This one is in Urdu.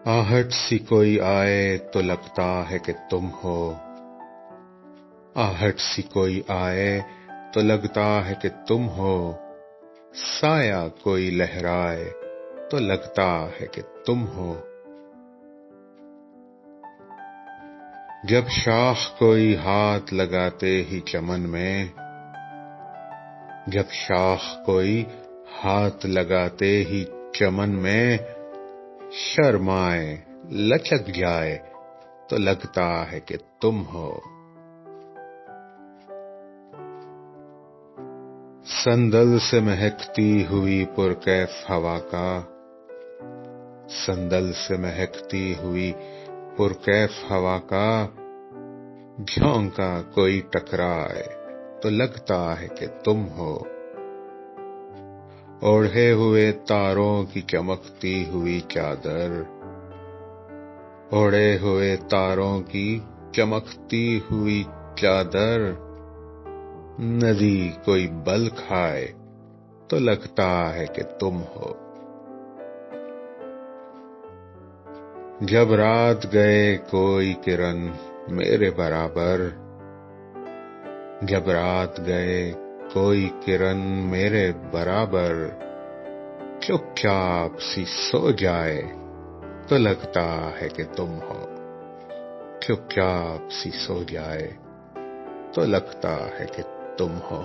آہٹ سی کوئی آئے تو لگتا ہے کہ تم ہو، آہٹ سی کوئی آئے تو لگتا ہے کہ تم ہو، سایہ کوئی لہرائے تو لگتا ہے کہ تم ہو۔ جب شاخ کوئی ہاتھ لگاتے ہی چمن میں، جب شاخ کوئی ہاتھ لگاتے ہی چمن میں، شرمائے لچک جائے تو لگتا ہے کہ تم ہو۔ سندل سے مہکتی ہوئی پرکیف ہوا کا، سندل سے مہکتی ہوئی پرکیف ہوا کا، جھونکا کوئی ٹکرائے تو لگتا ہے کہ تم ہو۔ اوڑھے ہوئے تاروں کی چمکتی ہوئی چادر، اوڑھے ہوئے تاروں کی چمکتی ہوئی چادر، ندی کوئی بل کھائے تو لگتا ہے کہ تم ہو۔ جب رات گئے کوئی کرن میرے برابر، جب رات گئے کوئی کرن میرے برابر، چپ چاپ سی سو جائے تو لگتا ہے کہ تم ہو۔ چپ چاپ سی سو جائے تو لگتا ہے کہ تم ہو۔